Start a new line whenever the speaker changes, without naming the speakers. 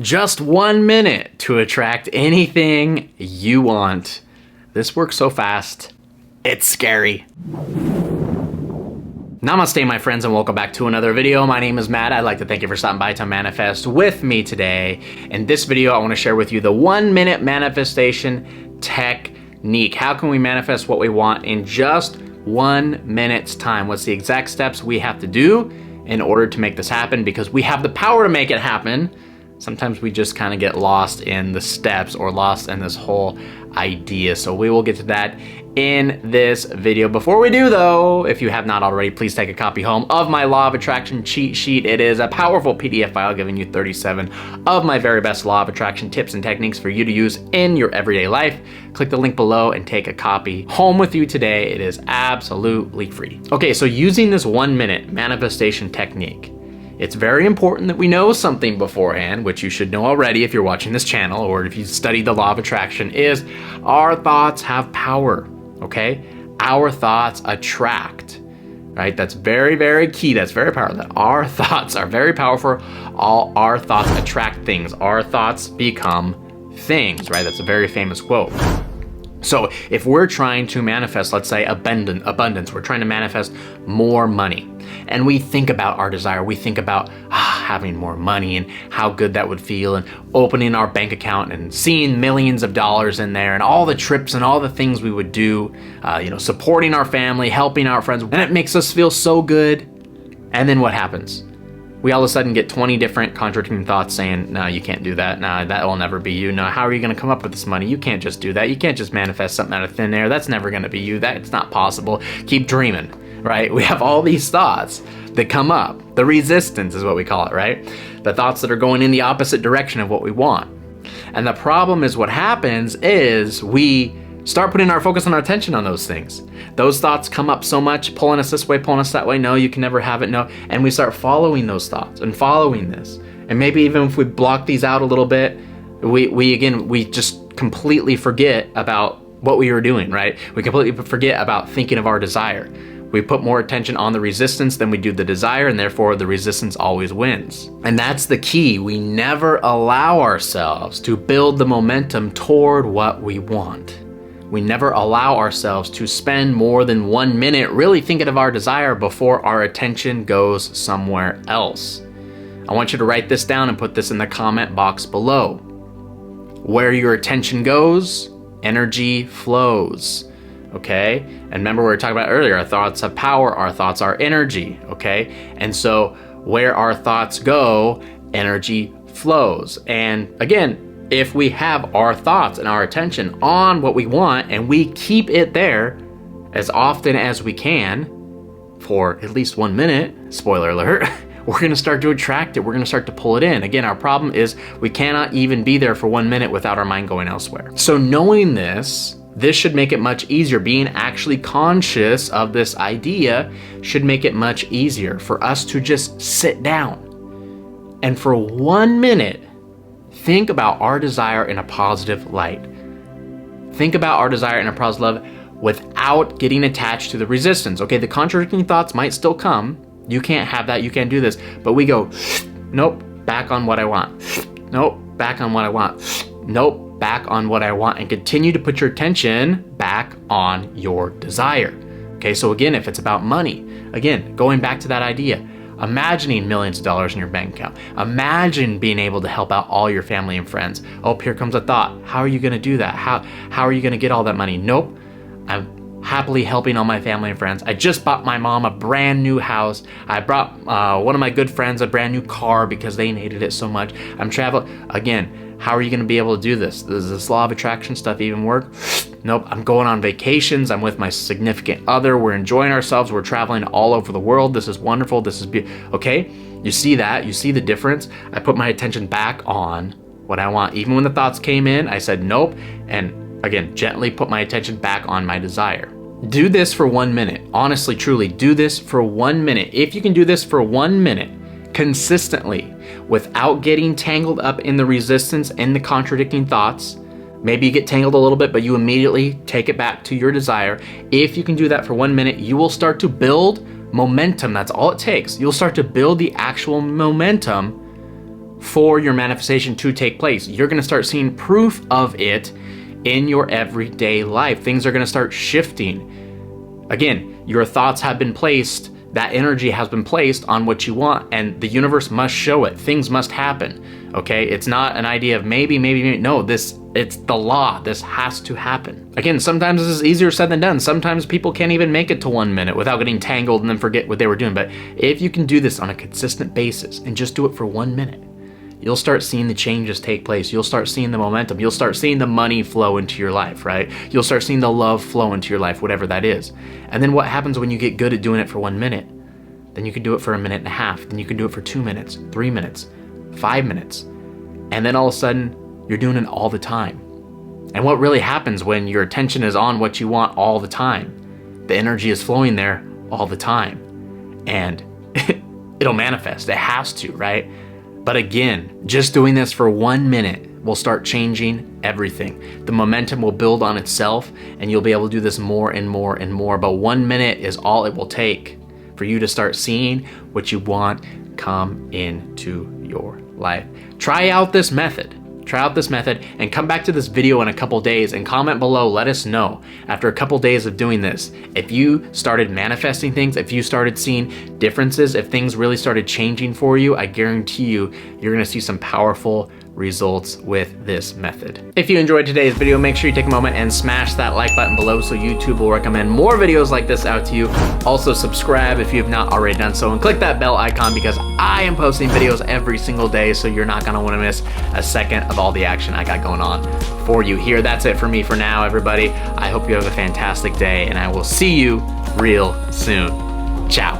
Just 1 minute to attract anything you want. This works so fast, it's scary. Namaste, my friends, and welcome back to another video. My name is Matt. I'd like to thank you for stopping by to manifest with me today. In this video, I want to share with you the 1 minute manifestation technique. How can we manifest what we want in just 1 minute's time? What's the exact steps we have to do in order to make this happen? Because we have the power to make it happen. Sometimes we just kind of get lost in the steps or lost in this whole idea. So we will get to that in this video. Before we do though, if you have not already, please take a copy home of my Law of Attraction cheat sheet. It is a powerful PDF file giving you 37 of my very best Law of Attraction tips and techniques for you to use in your everyday life. Click the link below and take a copy home with you today. It is absolutely free. Okay, so using this 1 minute manifestation technique, it's very important that we know something beforehand, which you should know already if you're watching this channel or if you studied the Law of Attraction, is our thoughts have power, okay? Our thoughts attract, right? That's very, very key. That's very powerful. That our thoughts are very powerful. All our thoughts attract things. Our thoughts become things, right? That's a very famous quote. So if we're trying to manifest, let's say abundance, we're trying to manifest more money, and we think about our desire, we think about having more money and how good that would feel, and opening our bank account and seeing millions of dollars in there and all the trips and all the things we would do, supporting our family, helping our friends, and it makes us feel so good. And then what happens? We all of a sudden get 20 different contradicting thoughts saying, no, you can't do that. No, that will never be you. No, how are you going to come up with this money? You can't just do that. You can't just manifest something out of thin air. That's never going to be you. That's not possible. Keep dreaming, right? We have all these thoughts that come up. The resistance is what we call it, right? The thoughts that are going in the opposite direction of what we want. And the problem is what happens is we start putting our focus and our attention on those things. Those thoughts come up so much, pulling us this way, pulling us that way. No, you can never have it. No. And we start following those thoughts and following this. And maybe even if we block these out a little bit, we just completely forget about what we were doing, right? We completely forget about thinking of our desire. We put more attention on the resistance than we do the desire, and therefore the resistance always wins. And that's the key. We never allow ourselves to build the momentum toward what we want. We never allow ourselves to spend more than 1 minute really thinking of our desire before our attention goes somewhere else. I want you to write this down and put this in the comment box below. Where your attention goes, energy flows, okay? And remember, we were talking about earlier, our thoughts have power, our thoughts are energy, okay? And so where our thoughts go, energy flows. And again, if we have our thoughts and our attention on what we want and we keep it there as often as we can for at least 1 minute, spoiler alert, we're gonna start to attract it. We're gonna start to pull it in. Again, our problem is we cannot even be there for 1 minute without our mind going elsewhere. So knowing this should make it much easier. Being actually conscious of this idea should make it much easier for us to just sit down and for 1 minute, think about our desire in a positive light. Think about our desire in a positive love without getting attached to the resistance. Okay, the contradicting thoughts might still come. You can't have that, you can't do this. But we go, nope, back on what I want. Nope, back on what I want. Nope, back on what I want. And continue to put your attention back on your desire. Okay, so again, if it's about money, again, going back to that idea, imagining millions of dollars in your bank account. Imagine being able to help out all your family and friends. Oh, here comes a thought. How are you going to do that? How are you going to get all that money? Nope. I'm happily helping all my family and friends. I just bought my mom a brand new house. I brought one of my good friends a brand new car because they needed it so much. I'm traveling. Again, how are you going to be able to do this? Does this Law of Attraction stuff even work? Nope, I'm going on vacations. I'm with my significant other. We're enjoying ourselves. We're traveling all over the world. This is wonderful. This is okay. You see that? You see the difference? I put my attention back on what I want. Even when the thoughts came in, I said nope. And again, gently put my attention back on my desire. Do this for 1 minute. Honestly, truly, do this for 1 minute. If you can do this for 1 minute consistently without getting tangled up in the resistance and the contradicting thoughts, maybe you get tangled a little bit, but you immediately take it back to your desire. If you can do that for 1 minute, you will start to build momentum. That's all it takes. You'll start to build the actual momentum for your manifestation to take place. You're gonna start seeing proof of it in your everyday life. Things are gonna start shifting. Again, your thoughts have been placed, that energy has been placed on what you want, and the universe must show it. Things must happen, okay? It's not an idea of maybe. No, it's the law. This has to happen. Again, sometimes this is easier said than done. Sometimes people can't even make it to 1 minute without getting tangled and then forget what they were doing. But if you can do this on a consistent basis and just do it for 1 minute, you'll start seeing the changes take place. You'll start seeing the momentum. You'll start seeing the money flow into your life, right? You'll start seeing the love flow into your life, whatever that is. And then what happens when you get good at doing it for 1 minute? Then you can do it for 1.5 minutes. Then you can do it for 2 minutes, 3 minutes, 5 minutes. And then all of a sudden, you're doing it all the time. And what really happens when your attention is on what you want all the time? The energy is flowing there all the time. And it'll manifest. It has to, right? But again, just doing this for 1 minute will start changing everything. The momentum will build on itself, and you'll be able to do this more and more and more. But 1 minute is all it will take for you to start seeing what you want come into your life. Try out this method. Try out this method and come back to this video in a couple days and comment below. Let us know after a couple days of doing this, if you started manifesting things, if you started seeing differences, if things really started changing for you. I guarantee you, you're gonna see some powerful results with this method. If you enjoyed today's video, make sure you take a moment and smash that like button below so YouTube will recommend more videos like this out to you. Also subscribe if you have not already done so, and click that bell icon because I am posting videos every single day, so you're not gonna wanna miss a second of all the action I got going on for you here. That's it for me for now, everybody. I hope you have a fantastic day, and I will see you real soon. Ciao.